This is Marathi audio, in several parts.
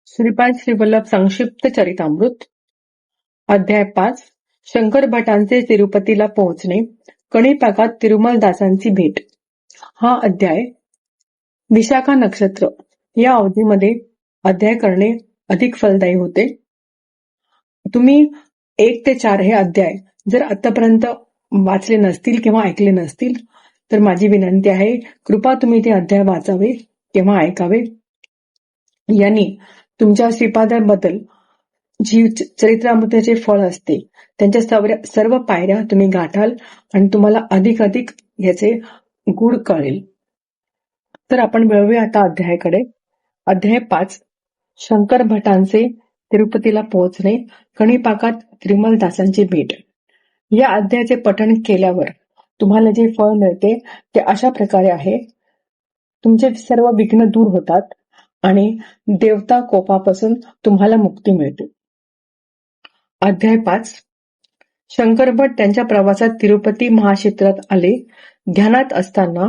श्रीपाद श्रीवल्लभ संक्षिप्त चरितामृत अध्याय 5 शंकर भटांचे तिरुपतीला पोहोचणे कणिपाकात तिरुमलदासांची भेट. हा अध्याय विशाखा नक्षत्र या अवधीमध्ये अध्याय करणे अधिक फलदायी होते. तुम्ही 1 ते 4 हे अध्याय जर आतापर्यंत वाचले नसतील किंवा ऐकले नसतील तर माझी विनंती आहे, कृपा तुम्ही ते अध्याय वाचावे किंवा ऐकावे. यांनी तुमच्या श्रीपादांबद्दल जी चरित्रामृताचे फळ असते त्यांच्या सर्व पायऱ्या तुम्ही गाठाल आणि तुम्हाला अधिक याचे गुण कळेल. तर आपण वळूया आता अध्यायाकडे. अध्याय 5 शंकर भटांचे तिरुपतीला पोहोचणे कणिपाकात तिरुमलदासांची भेट. या अध्यायाचे पठण केल्यावर तुम्हाला जे फळ मिळते ते अशा प्रकारे आहे. तुमचे सर्व विघ्न दूर होतात आणि देवता कोपापासून तुम्हाला मुक्ती मिळते. अध्याय 5 शंकर भट त्यांच्या प्रवासात तिरुपती महाक्षेत्रात आले. ध्यानात असताना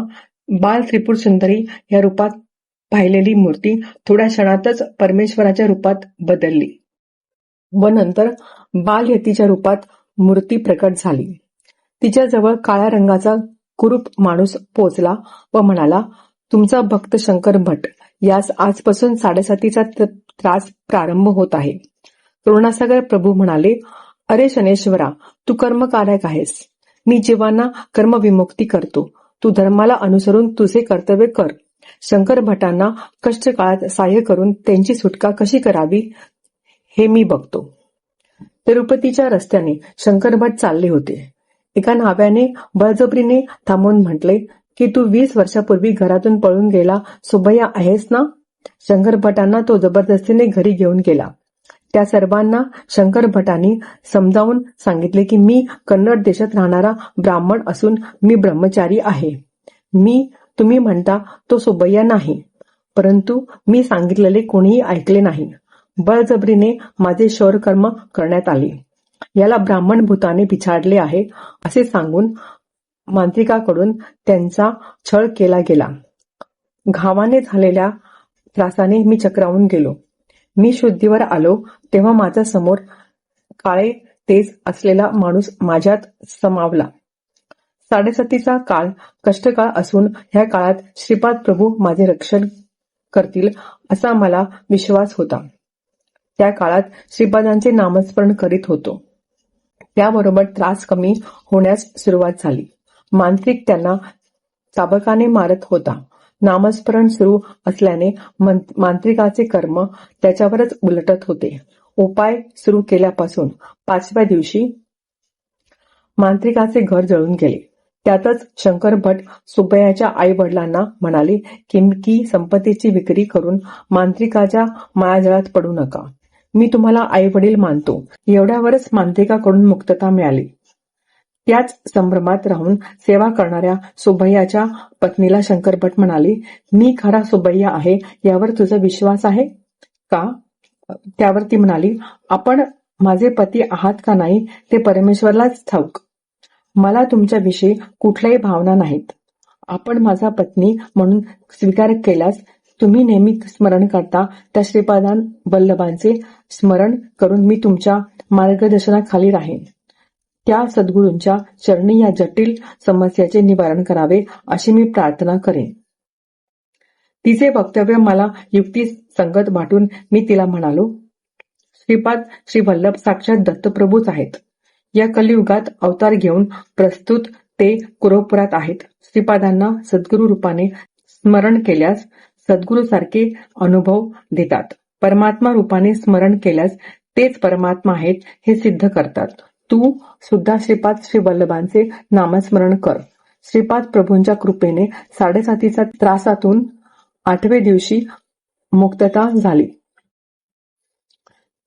बाल त्रिपुर सुंदरी या रूपात पाहिलेली मूर्ती थोड्या क्षणातच परमेश्वराच्या रूपात बदलली व नंतर बालयतीच्या रूपात मूर्ती प्रकट झाली. तिच्याजवळ काळ्या रंगाचा कुरूप माणूस पोचला व म्हणाला, तुमचा भक्त शंकर भट यास आजपासून 7:30चा त्रास प्रारंभ होत आहे. करुणासागर प्रभू म्हणाले, अरे शनेश्वरा, तू कर्मकारक आहेस. मी जीवांना कर्मविमुक्ती करतो. तू धर्माला अनुसरून तुझे कर्तव्य कर. शंकर भटांना कष्ट काळात सहाय्य करून त्यांची सुटका कशी करावी हे मी बघतो. तिरुपतीच्या रस्त्याने शंकर भट चालले होते. एका न्हाव्याने बळजबरीने थांबवून म्हटले की तू 20 वर्षापूर्वी घरातून पळून गेला सुबैया आहेस ना? शंकर भटांना तो जबरदस्तीने घरी घेऊन गेला. त्या सर्वांना शंकर भटांनी समजावून सांगितले की मी कन्नड देशात राहणारा ब्राह्मण असून मी ब्रह्मचारी आहे. तुम्ही म्हणता तो सुबैया नाही, परंतु मी सांगितलेले कोणीही ऐकले नाही. बळजबरीने माझे शौरकर्म करण्यात आले. याला ब्राह्मण भूताने पिछाडले आहे असे सांगून मांत्रिकाकडून त्यांचा छळ केला गेला. घावाने झालेल्या त्रासाने मी चक्रावून गेलो. मी शुद्धीवर आलो तेव्हा माझ्या समोर काळे तेज असलेला माणूस माझ्यात समावला. 7:30चा काळ कष्टकाळ असून ह्या काळात श्रीपाद प्रभू माझे रक्षण करतील असा मला विश्वास होता. त्या काळात श्रीपादांचे नामस्मरण करीत होतो. त्याबरोबर त्रास कमी होण्यास सुरुवात झाली. मांत्रिक त्यांना चाबकाने मारत होता. नामस्मरण सुरू असल्याने मांत्रिकाचे कर्म त्याच्यावरच उलटत होते. उपाय सुरू केल्यापासून 5व्या दिवशी मांत्रिकाचे घर जळून गेले. त्यातच शंकर भट सुबैयाच्या आई वडिलांना म्हणाले की संपत्तीची विक्री करून मांत्रिकाच्या मायाजाळात पडू नका. मी तुम्हाला आई वडील मानतो. एवढ्यावरच मांत्रिकाकडून मुक्तता मिळाली. त्याच संभ्रमात राहून सेवा करणाऱ्या सुबैयाच्या पत्नीला शंकर भट म्हणाले, मी खरा सुबैया आहे यावर तुझा विश्वास आहे का? त्यावर ती म्हणाली, आपण माझे पती आहात का नाही ते परमेश्वरालाच ठाऊक. मला तुमच्याविषयी कुठल्याही भावना नाहीत. आपण माझा पत्नी म्हणून स्वीकार केल्यास तुम्ही नेहमी स्मरण करता त्या श्रीपादां वल्लभांचे स्मरण करून मी तुमच्या मार्गदर्शनाखाली राहीन. त्या सद्गुरूंच्या चरणी या जटिल समस्याचे निवारण करावे अशी मी प्रार्थना करेन. तिचे वक्तव्य मला युक्ती संगत वाटून मी तिला म्हणालो, श्रीपाद श्री वल्लभ साक्षात दत्तप्रभूच आहेत. या कलियुगात अवतार घेऊन प्रस्तुत ते कुरोपुरात आहेत. श्रीपादांना सद्गुरू रूपाने स्मरण केल्यास सद्गुरूसारखे अनुभव देतात. परमात्मा रूपाने स्मरण केल्यास तेच परमात्मा आहेत हे सिद्ध करतात. तू सुद्धा श्रीपाद श्री वल्लभांचे नामस्मरण कर. श्रीपाद प्रभूंच्या कृपेने 7:30च्या त्रासातून 8व्या दिवशी मुक्तता झाली.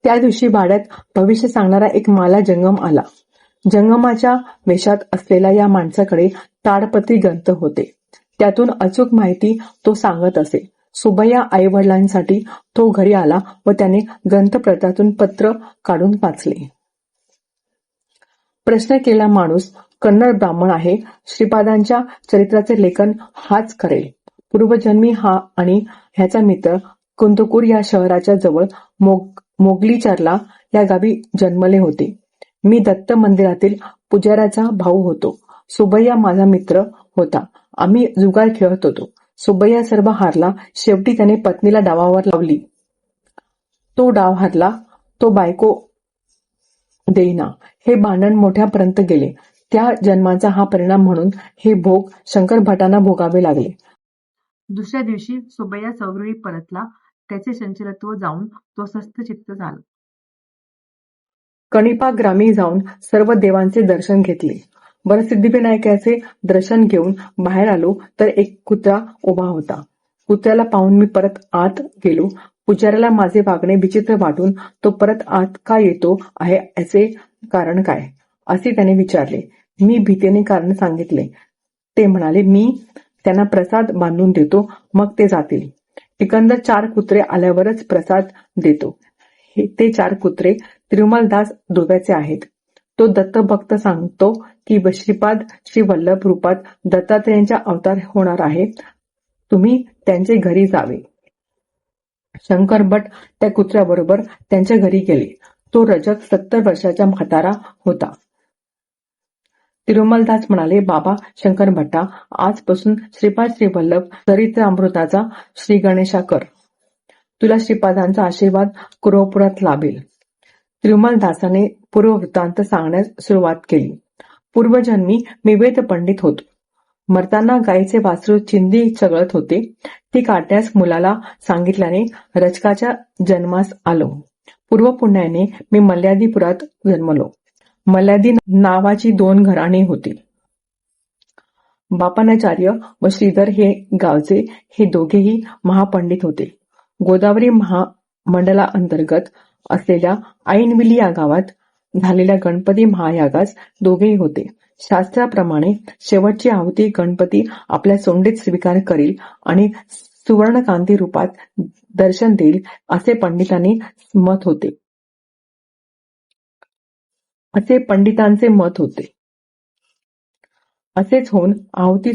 त्या दिवशी वाड्यात भविष्य सांगणारा एक माला जंगम आला. जंगमाच्या वेशात असलेल्या या माणसाकडे ताडपत्री ग्रंथ होते. त्यातून अचूक माहिती तो सांगत असे. सुबैया आई वडिलांसाठी तो घरी आला व त्याने ग्रंथप्रतातून पत्र काढून वाचले. प्रश्न केला माणूस कन्नड ब्राह्मण आहे. श्रीपादांच्या चरित्राचे लेखन हाच करेल. पूर्वजन्मी हा आणि ह्याचा मित्र कुंदकूर या शहराच्या जवळ मोगलीचर्ला या गावी जन्मले होते. मी दत्त मंदिरातील पुजाऱ्याचा भाऊ होतो. सुबैया माझा मित्र होता. आम्ही जुगार खेळत होतो. सुबैया सर्व हारला. शेवटी त्याने पत्नीला डावावर लावली. तो डाव हारला. तो बायको देईना. हे भांडण मोठ्यापर्यंत गेले. त्या जन्माचा हा परिणाम म्हणून हे भोग शंकर भटांना भोगावे लागले. दुसऱ्या दिवशी सुबैया स्वगृही परतला. त्याचे चंचलत्व जाऊन तो स्वस्थचित्त झाला. कणिपाग्रामी जाऊन सर्व देवांचे दर्शन घेतले. वरसिद्धिविनायकाचे दर्शन घेऊन बाहेर आलो तर एक कुत्रा उभा होता. कुत्र्याला पाहून मी परत आत गेलो. पुजाऱ्याला माझे वागणे विचित्र वाटून तो परत आत का येतो आहे याचे कारण काय असे त्याने विचारले. मी भीतीने कारण सांगितले. ते म्हणाले, मी त्यांना प्रसाद बांधून देतो, मग ते जातील. एकंदर 4 कुत्रे आल्यावरच प्रसाद देतो. ते 4 कुत्रे तिरुमलदास दुव्याचे आहेत. तो दत्तभक्त सांगतो की श्रीपाद श्री वल्लभ रूपात दत्तात्रेयांचा अवतार होणार आहे. तुम्ही त्यांचे घरी जावे. शंकर भट त्या कुत्र्याबरोबर त्यांच्या घरी गेले. तो रजक 70 वर्षाचा म्हातारा होता. तिरुमलदास म्हणाले, बाबा शंकर भट्टा, आजपासून श्रीपाद श्री वल्लभ चरित्रामृताचा श्री गणेशा कर. तुला श्रीपादांचा आशीर्वाद कुरवपुरात लाभेल. तिरुमलदासाने पूर्ववृत्तांत सांगण्यास सुरुवात केली. पूर्वजन्मी मी वेद पंडित होतो. मरताना गायीचे वासरू चिंदी चघळत होते. ती काढण्यास मुलाला सांगितल्याने रजकाच्या जन्मास आलो. पूर्वपुण्याने मी मल्यादीपुरात जन्मलो. मल्यादी नावाची 2 घराणी होती. बापनाचार्य व श्रीधर हे गावचे हे दोघेही महापंडित होते. गोदावरी महामंडलाअंतर्गत असलेल्या ऐनविली या गावात झालेल्या गणपती महायागास दोघेही होते. शास्त्राप्रमाणे शेवटची आहुती गणपती आपल्या सोंडीत स्वीकार करील आणि सुवर्णकांती रूपात दर्शन देईल असे पंडितांचे मत होते. असेच होऊन आहुती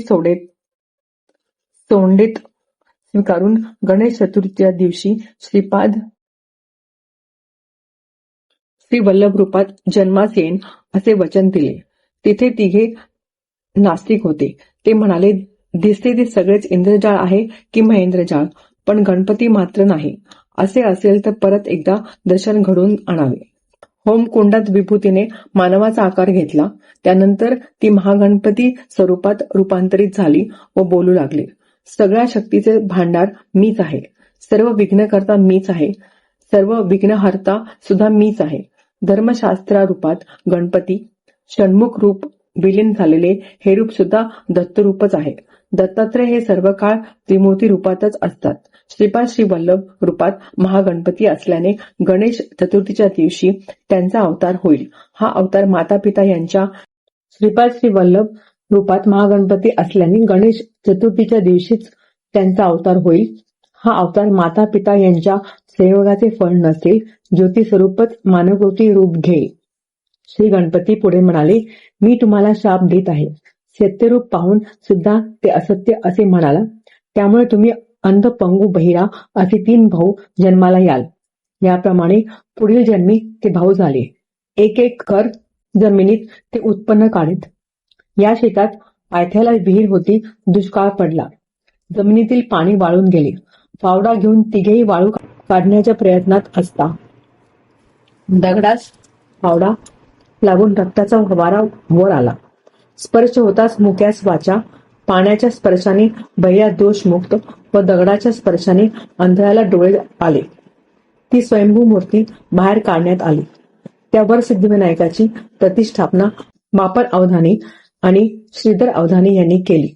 सोंडेत स्वीकारून गणेश चतुर्थीच्या दिवशी श्रीपाद श्री वल्लभ रूपात जन्मास येईन असे वचन दिले. तिथे तिघे नास्तिक होते. ते म्हणाले, दिसते ते सगळेच इंद्रजाळ आहे की महेंद्रजाळ, पण गणपती मात्र नाही. असे असेल तर परत एकदा दर्शन घडवून आणावे. होमकुंडात विभूतीने मानवाचा आकार घेतला. त्यानंतर ती महागणपती स्वरूपात रूपांतरित झाली व बोलू लागली. सगळ्या शक्तीचे भांडार मीच आहे. सर्व विघ्नकर्ता मीच आहे. सर्व विघ्नहर्ता सुद्धा मीच आहे. धर्मशास्त्रारूपात गणपती षण्मुख रूप विलीन झालेले हे रूप सुद्धा दत्तरूपच आहे. दत्तात्रय हे सर्व काळ त्रिमूर्ती रूपातच असतात. श्रीपाद श्री वल्लभ रूपात महागणपती असल्याने गणेश चतुर्थीच्या दिवशी त्यांचा अवतार होईल. हा अवतार माता पिता यांच्या श्रीपाद श्री वल्लभ रूपात महागणपती असल्याने गणेश चतुर्थीच्या दिवशीच त्यांचा अवतार होईल. हा अवतार माता पिता यांच्या संयोगाचे फळ नसेल, ज्योती स्वरूपच मानवकोटी रूप घेईल. श्री गणपती पुढे म्हणाले, मी तुम्हाला शाप देत आहे. सत्यरूप पाहून सुद्धा ते असत्य असे म्हणाला. त्यामुळे तुम्ही अंध, पंगू, बहिरा असे 3 भाऊ जन्माला याल. याप्रमाणे पुढील जन्मी ते भाऊ झाले. एक एक कर जमिनीत ते उत्पन्न काढीत. या शेतात पायथ्याला विहीर होती. दुष्काळ पडला. जमिनीतील पाणी वाळून गेले. फावडा घेऊन तिघेही वाळू काढण्याच्या प्रयत्नात असता दगडास फावडा लागून रक्ताचा फवारा वर आला. स्पर्श होताच मुक्यास वाचा. पाण्याच्या स्पर्शाने बहिरा दोषमुक्त व दगडाच्या स्पर्शाने अंधळ्याला डोळे आले. ती स्वयंभू मूर्ती बाहेर काढण्यात आली. त्यावर सिद्धिविनायकाची प्रतिष्ठापना बापन अवधानी आणि श्रीधर अवधानी यांनी केली.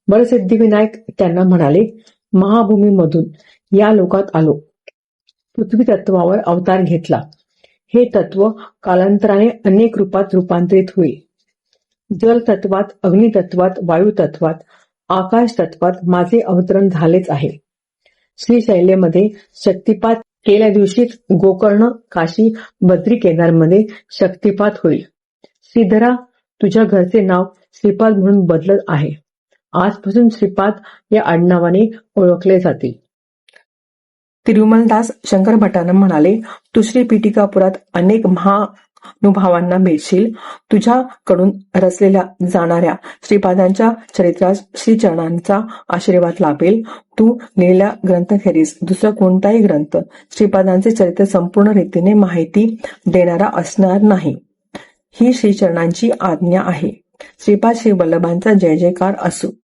वरसिद्धिविनायक त्यांना म्हणाले, महाभूमीमधून या लोकात आलो. पृथ्वी तत्वावर अवतार घेतला. हे तत्व कालांतराने अनेक रूपात रूपांतरित होईल. जल तत्वात, अग्नितत्वात, वायू तत्वात, आकाश तत्वात माझे अवतरण झालेच आहे. श्रीशैल्यमध्ये शक्तिपात केल्या दिवशीच गोकर्ण, काशी, बद्री, केदारमध्ये शक्तिपात होईल. श्रीधरा, तुझ्या घरचे नाव श्रीपाद म्हणून बदलत आहे. आजपासून श्रीपाद या आडनावाने ओळखले जातील. तिरुमलदास शंकर भटांना म्हणाले, तू श्री पीठिकापुरात अनेक महानुभावांना भेटशील. तुझ्याकडून रचलेल्या जाणाऱ्या श्रीपादांच्या चरित्रास श्रीचरणांचा आशीर्वाद लाभेल. तू लिहिलेल्या ग्रंथखेरीज दुसरा कोणताही ग्रंथ श्रीपादांचे चरित्र संपूर्ण रीतीने माहिती देणारा असणार नाही. ही श्रीचरणांची आज्ञा आहे. श्रीपाद श्री वल्लभांचा जय जयकार असो.